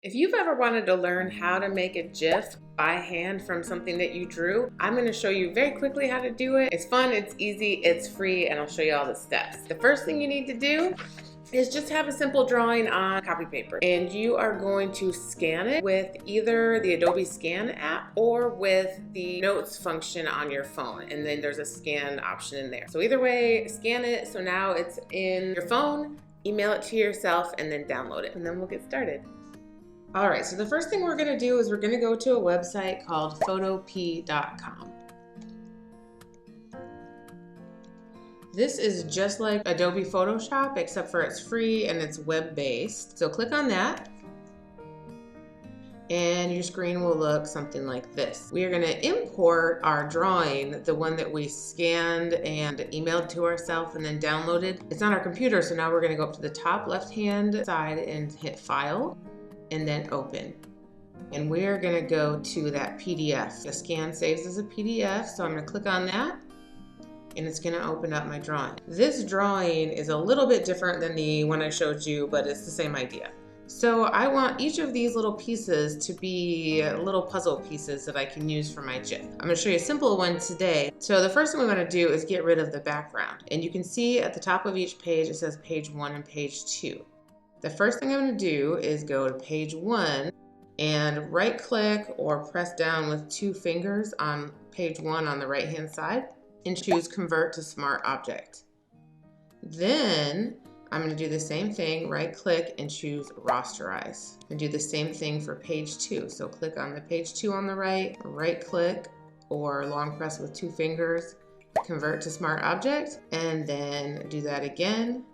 If you've ever wanted to learn how to make a GIF by hand from something that you drew, I'm going to show you very quickly how to do it. It's fun, it's easy, it's free, and I'll show you all the steps. The first thing you need to do is just have a simple drawing on copy paper, and you are going to scan it with either the Adobe Scan app or with the notes function on your phone, and then there's a scan option in there. So either way, scan it so now it's in your phone, email it to yourself, and then download it, and then we'll get started. All right, so the first thing we're going to do is we're going to go to a website called photop.com. This is just like Adobe Photoshop, except for it's free and it's web-based. So click on that, and your screen will look something like this. We are going to import our drawing, the one that we scanned and emailed to ourselves and then downloaded. It's on our computer, so now we're going to go up to the top left-hand side and hit File, and then Open. And we're going to go to that PDF. The scan saves as a PDF, so I'm going to click on that, and it's going to open up my drawing. This drawing is a little bit different than the one I showed you, but it's the same idea. So I want each of these little pieces to be little puzzle pieces that I can use for my GIF. I'm going to show you a simple one today. So the first thing we want to do is get rid of the background. And you can see at the top of each page it says page 1 and page 2. The first thing I'm going to do is go to page 1 and right click or press down with 2 fingers on page 1 on the right hand side and choose Convert to Smart Object. Then I'm going to do the same thing, right click and choose Rasterize, and do the same thing for page 2. So click on the page 2 on the right click or long press with 2 fingers, Convert to Smart Object, and then do that again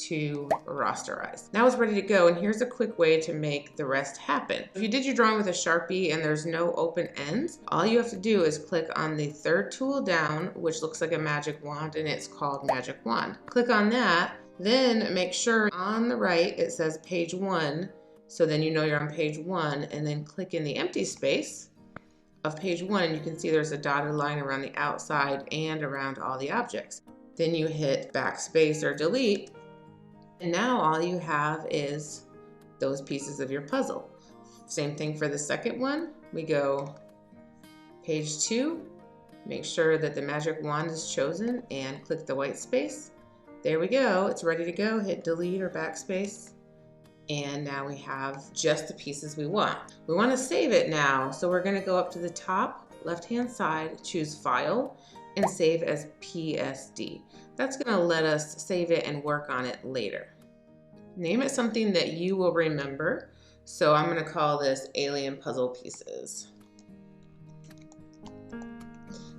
to rasterize. Now it's ready to go, and here's a quick way to make the rest happen. If you did your drawing with a Sharpie and there's no open ends, all you have to do is click on the third tool down, which looks like a magic wand, and it's called Magic Wand. Click on that, then make sure on the right it says page 1, so then you know you're on page 1, and then click in the empty space of page 1, and you can see there's a dotted line around the outside and around all the objects. Then you hit backspace or delete, and now all you have is those pieces of your puzzle. Same thing for the second one. We go page 2, make sure that the magic wand is chosen and click the white space. There we go, it's ready to go. Hit delete or backspace. And now we have just the pieces we want. We want to save it now, so we're going to go up to the top left-hand side, choose File, and save as PSD. That's going to let us save it and work on it later. Name it something that you will remember. So I'm going to call this Alien Puzzle Pieces.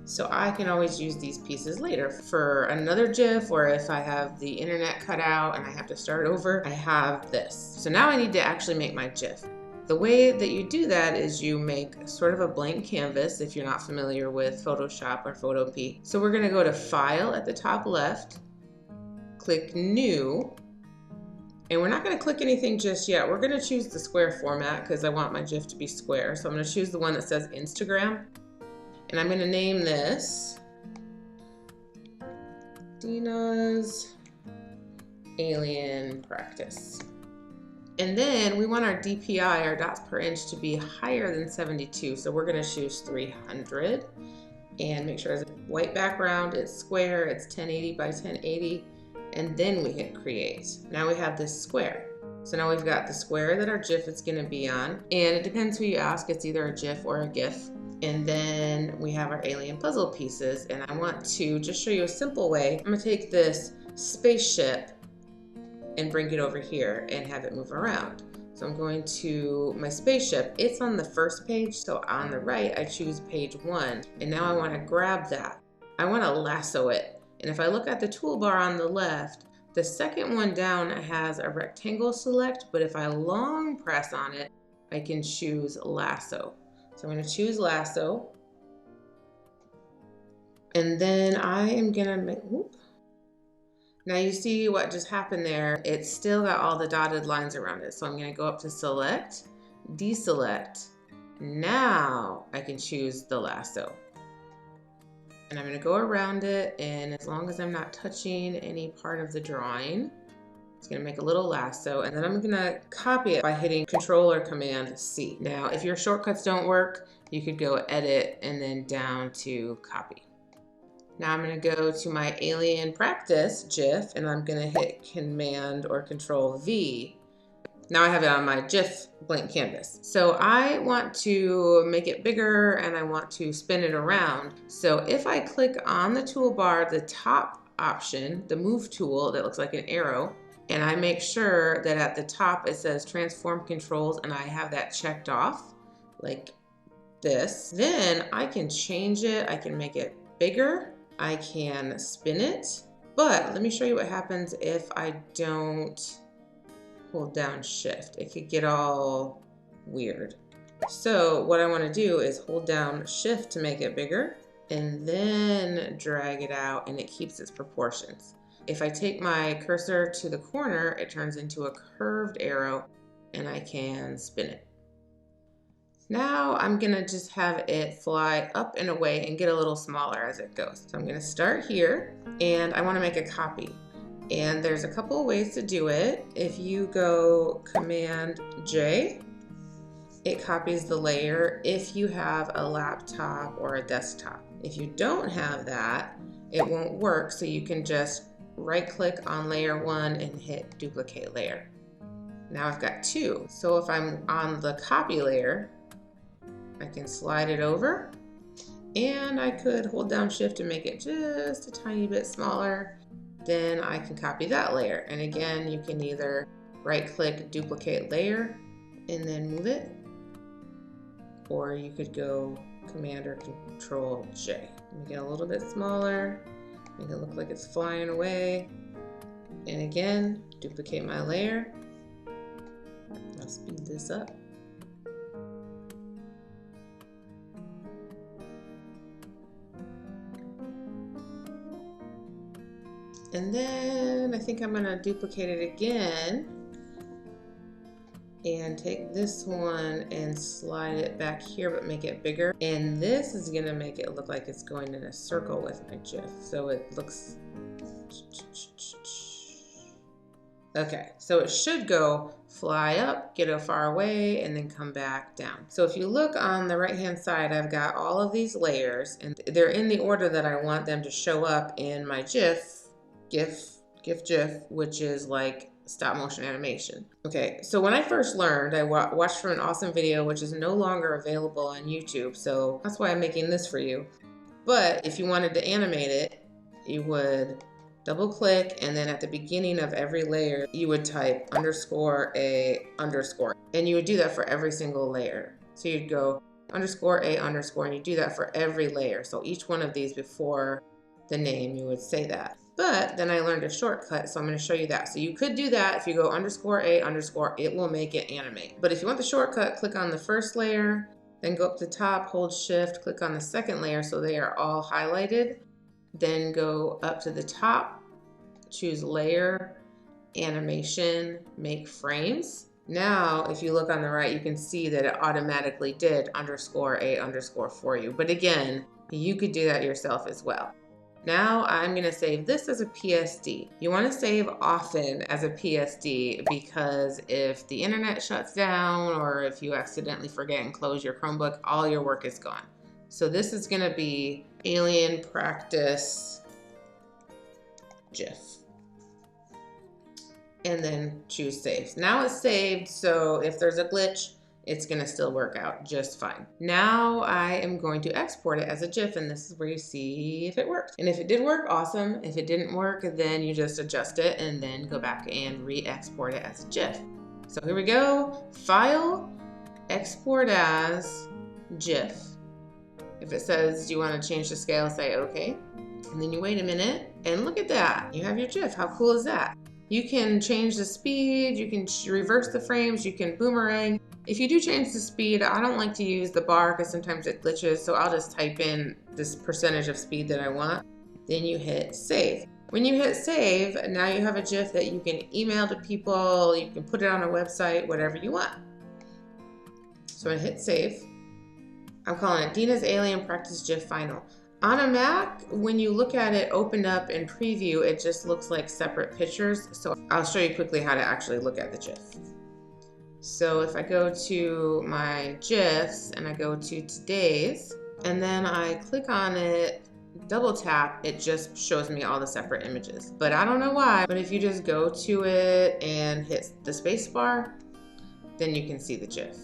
So I can always use these pieces later for another GIF, or if I have the internet cut out and I have to start over, I have this. So now I need to actually make my GIF. The way that you do that is you make sort of a blank canvas if you're not familiar with Photoshop or Photop. So we're going to go to File at the top left, click New, and we're not going to click anything just yet. We're going to choose the square format because I want my GIF to be square. So I'm going to choose the one that says Instagram, and I'm going to name this Dina's Alien Practice. And then we want our DPI, our dots per inch, to be higher than 72. So we're going to choose 300 and make sure it's a white background, it's square, it's 1080 by 1080, and then we hit create. Now we have this square. So now we've got the square that our GIF is going to be on, and it depends who you ask, it's either a GIF or a GIF. And then we have our alien puzzle pieces, and I want to just show you a simple way. I'm going to take this spaceship and bring it over here and have it move around. So I'm going to my spaceship. It's on the first page, so on the right I choose page 1, and now I want to grab that. I want to lasso it, and if I look at the toolbar on the left, the second one down has a rectangle select, but if I long press on it, I can choose lasso. So I'm going to choose lasso, and then I am going to make, whoop. Now you see what just happened there. It's still got all the dotted lines around it. So I'm going to go up to Select, Deselect. Now I can choose the lasso. And I'm going to go around it, and as long as I'm not touching any part of the drawing, It's gonna make a little lasso, and then I'm gonna copy it by hitting Control or Command C. Now, if your shortcuts don't work, you could go Edit and then down to Copy. Now I'm gonna go to my alien practice GIF, and I'm gonna hit Command or Control V. Now I have it on my GIF blank canvas. So I want to make it bigger and I want to spin it around. So if I click on the toolbar, the top option, the move tool that looks like an arrow, and I make sure that at the top it says transform controls and I have that checked off like this, then I can change it. I can make it bigger. I can spin it. But let me show you what happens if I don't hold down Shift. It could get all weird. So what I want to do is hold down Shift to make it bigger and then drag it out, and it keeps its proportions. If I take my cursor to the corner, it turns into a curved arrow and I can spin it. Now I'm gonna just have it fly up and away and get a little smaller as it goes. So I'm gonna start here and I want to make a copy. And there's a couple of ways to do it. If you go Command J, it copies the layer if you have a laptop or a desktop. If you don't have that, it won't work, so you can just right click on layer 1 and hit duplicate layer. Now I've got 2. So if I'm on the copy layer, I can slide it over, and I could hold down Shift to make it just a tiny bit smaller. Then I can copy that layer. And again, you can either right click duplicate layer and then move it, or you could go Command or Control J. Make it a little bit smaller, make it look like it's flying away. And again, duplicate my layer. I'll speed this up. And then I think I'm gonna duplicate it again and take this one and slide it back here, but make it bigger. And this is gonna make it look like it's going in a circle with my GIF. So it looks, okay, so it should go fly up, get far away, and then come back down. So if you look on the right-hand side, I've got all of these layers, and they're in the order that I want them to show up in my GIF, which is like stop motion animation. Okay, so when I first learned, I watched from an awesome video, which is no longer available on YouTube, so that's why I'm making this for you. But if you wanted to animate it, you would double click, and then at the beginning of every layer, you would type _a_, and you would do that for every single layer. So you'd go _a_, and you do that for every layer. So each one of these before the name, you would say that. But then I learned a shortcut, so I'm going to show you that. So you could do that if you go _a_, it will make it animate. But if you want the shortcut, click on the first layer, then go up to the top, hold Shift, click on the second layer so they are all highlighted. Then go up to the top, choose Layer, Animation, Make Frames. Now, if you look on the right, you can see that it automatically did _a_ for you. But again, you could do that yourself as well. Now I'm going to save this as a PSD. You want to save often as a PSD because if the internet shuts down or if you accidentally forget and close your Chromebook, all your work is gone. So this is going to be Alien Practice GIF. And then choose Save. Now it's saved, so if there's a glitch, it's gonna still work out just fine. Now I am going to export it as a GIF, and this is where you see if it worked. And if it did work, awesome. If it didn't work, then you just adjust it and then go back and re-export it as a GIF. So here we go, File, Export as GIF. If it says you wanna change the scale, say okay. And then you wait a minute, and look at that. You have your GIF, how cool is that? You can change the speed, you can reverse the frames, you can boomerang. If you do change the speed, I don't like to use the bar because sometimes it glitches, so I'll just type in this percentage of speed that I want. Then you hit save. When you hit save, now you have a GIF that you can email to people, you can put it on a website, whatever you want. So I hit save. I'm calling it Dina's Alien Practice GIF Final. On a Mac, when you look at it opened up in preview, it just looks like separate pictures. So I'll show you quickly how to actually look at the GIF. So if I go to my GIFs and I go to today's, and then I click on it, double tap, it just shows me all the separate images. But I don't know why, but if you just go to it and hit the space bar, then you can see the GIF.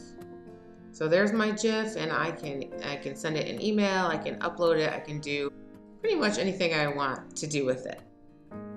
So there's my GIF, and I can send it an email, I can upload it, I can do pretty much anything I want to do with it.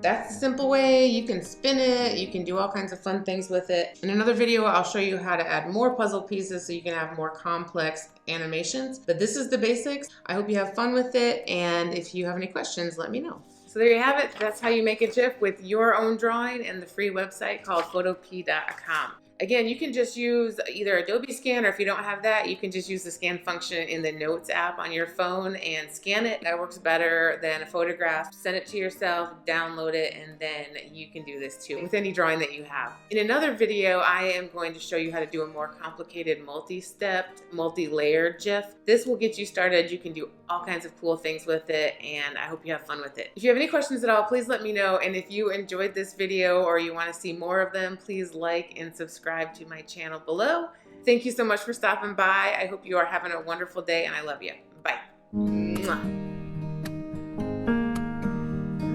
That's a simple way. You can spin it, you can do all kinds of fun things with it. In another video, I'll show you how to add more puzzle pieces so you can have more complex animations. But this is the basics. I hope you have fun with it, and if you have any questions, let me know. So there you have it. That's how you make a GIF with your own drawing and the free website called photopea.com. Again, you can just use either Adobe Scan, or if you don't have that, you can just use the scan function in the Notes app on your phone and scan it. That works better than a photograph. Send it to yourself, download it, and then you can do this too with any drawing that you have. In another video, I am going to show you how to do a more complicated multi-stepped, multi-layered GIF. This will get you started. You can do all kinds of cool things with it, and I hope you have fun with it. If you have any questions at all, please let me know. And if you enjoyed this video or you want to see more of them, please like and subscribe to my channel below. Thank you so much for stopping by. I hope you are having a wonderful day, and I love you. Bye. Mwah.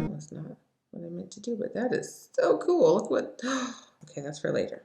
That was not what I meant to do, but that is so cool. Look what, okay, that's for later.